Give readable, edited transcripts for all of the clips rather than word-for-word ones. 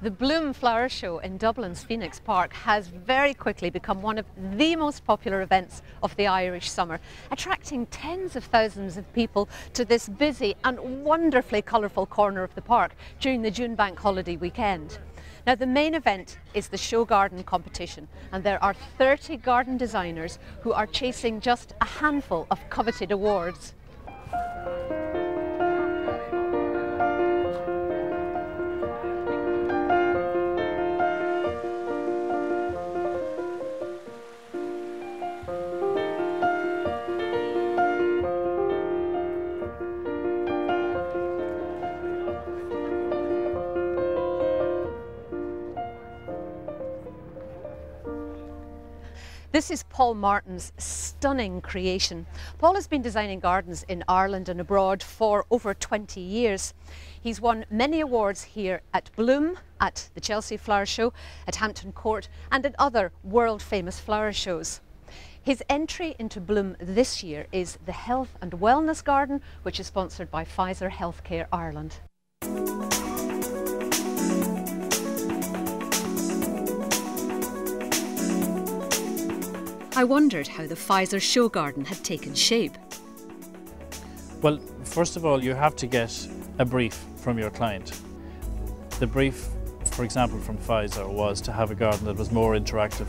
The Bloom Flower Show in Dublin's Phoenix Park has very quickly become one of the most popular events of the Irish summer, attracting tens of thousands of people to this busy and wonderfully colourful corner of the park during the June bank holiday weekend. Now, the main event is the show garden competition, and there are 30 garden designers who are chasing just a handful of coveted awards. This is Paul Martin's stunning creation. Paul has been designing gardens in Ireland and abroad for over 20 years. He's won many awards here at Bloom, at the Chelsea Flower Show, at Hampton Court and at other world-famous flower shows. His entry into Bloom this year is the Health and Wellness Garden, which is sponsored by Pfizer Healthcare Ireland. I wondered how the Pfizer show garden had taken shape. Well, first of all, you have to get a brief from your client. The brief, for example, from Pfizer was to have a garden that was more interactive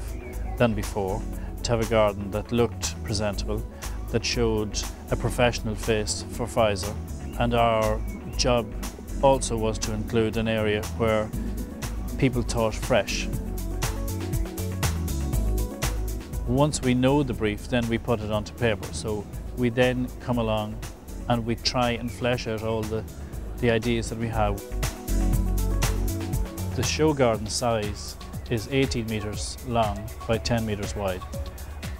than before, to have a garden that looked presentable, that showed a professional face for Pfizer. And our job also was to include an area where people thought fresh. Once we know the brief, then we put it onto paper. So we then come along and we try and flesh out all the ideas that we have. The show garden size is 18 metres long by 10 metres wide,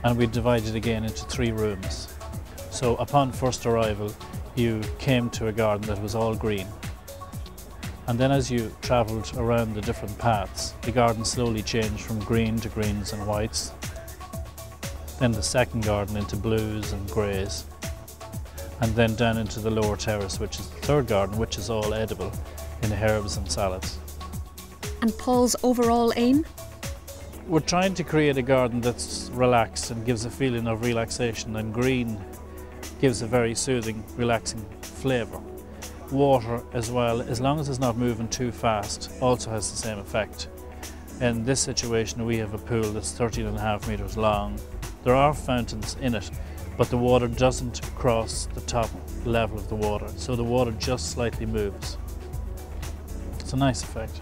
and we divide it again into 3 rooms. So upon first arrival, you came to a garden that was all green. And then as you travelled around the different paths, the garden slowly changed from green to greens and whites. Then the second garden into blues and greys, and then down into the lower terrace, which is the third garden, which is all edible in herbs and salads. And Paul's overall aim? We're trying to create a garden that's relaxed and gives a feeling of relaxation, and green gives a very soothing, relaxing flavour. Water as well, as long as it's not moving too fast, also has the same effect. In this situation, we have a pool that's 13.5 metres long. There are fountains in it, but the water doesn't cross the top level of the water, so the water just slightly moves. It's a nice effect.